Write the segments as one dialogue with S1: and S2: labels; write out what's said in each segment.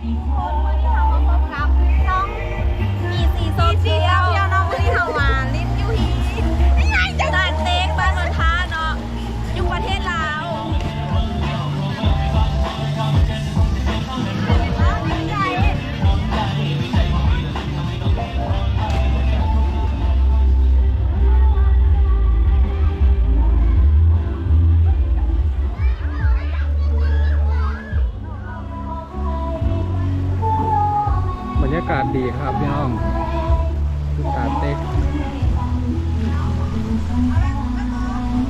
S1: คนมือที่ทำมาพบกับน้องมีสีโซเชียลน้องมือที่ทำมาลิ้นยูฮีนี่ไงจังหวัดเต็กบ้านนนทาเนาะอยู่ประเทศลาว
S2: บรรยากาศดีครับพี่น้องบรรยากาศเต็ก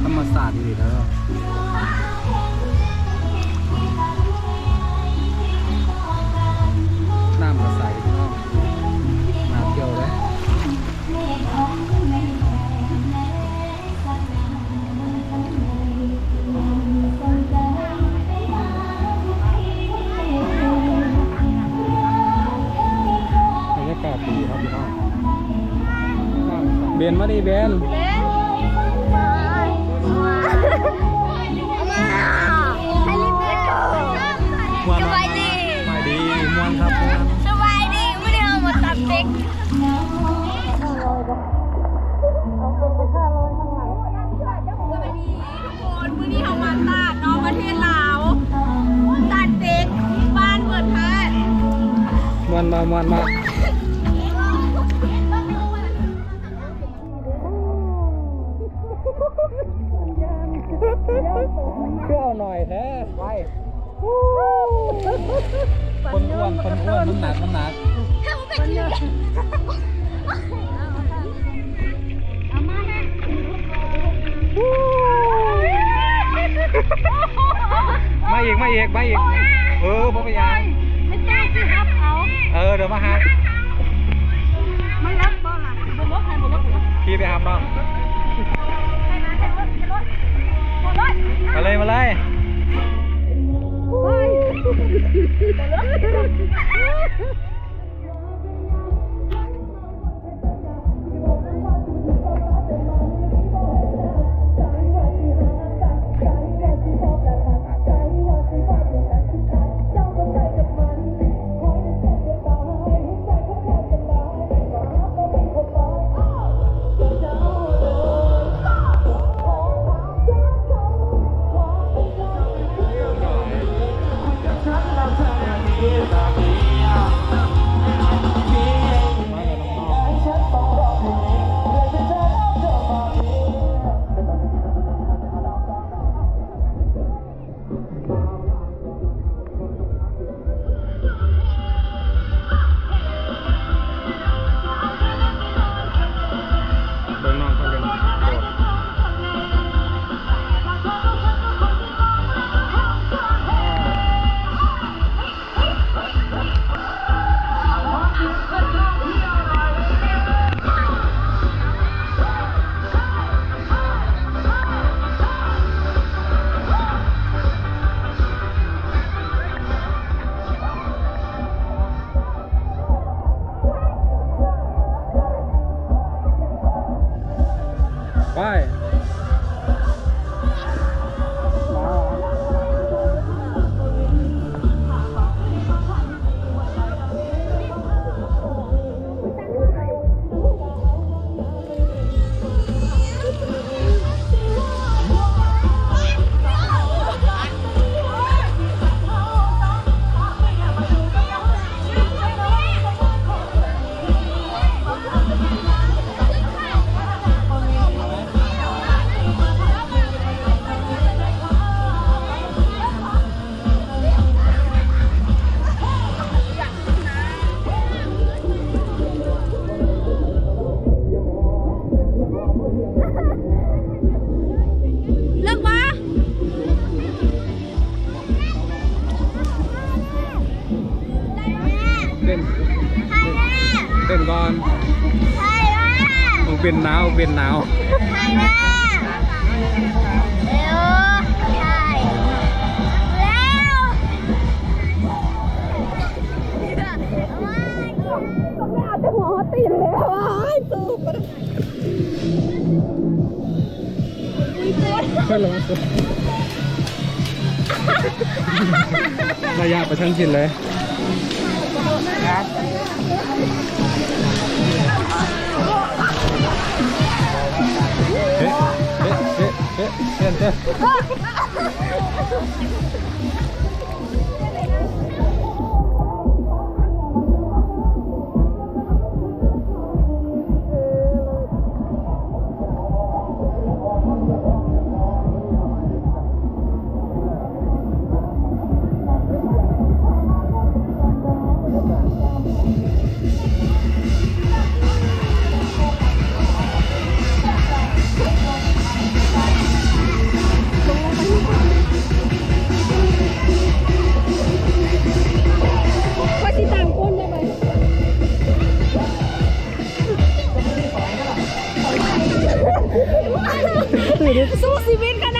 S2: ธรรมศาสตร์ดีแล้วน้ำกระใสพี่น้องน้ำเกี่ยวเลยบรรยากาศดีครับพี่น้องเบนมาดิเบน
S1: สบายดี
S2: ไม่ดีม่วนครับม่วน
S1: สบายดีไม่ได้เอามาตัดเต็กสบายดีทุกคนมื้อนี้เขามาตัดน้องประเทศลาวตัดเต็กบ้านเปิดทาส
S2: ม่วนมาม่วนมาเพื่อเอาหน่อยแท้ไปคนอ้วนน้ำหนักมาอีกพอไปยัง
S1: ไม่กล้าสิครับเอา
S2: เดี๋ยวมาหา
S1: มันเลิกบ่ล่ะบ่เลิกใครบ่เลิก
S2: พี่ไปหาบ้าง
S1: ใครมาใครรถ
S2: มาเลย
S1: เฮ้ยบ่เลิก
S2: ไปเต้นก่อนเป็นหนาว
S1: ใช่แม่เร็วใช่แล้วไม่เอาแต่หัวเขาตีเลยว้ายสูบ
S2: ค่อยลงระยะไปทั้งชิ้นเลย ครับเฮ้เฮ้เฮ้เฮ้เต้นเต้น
S1: ว่าสิต่างคนได้ไหมสู้ชีวิตข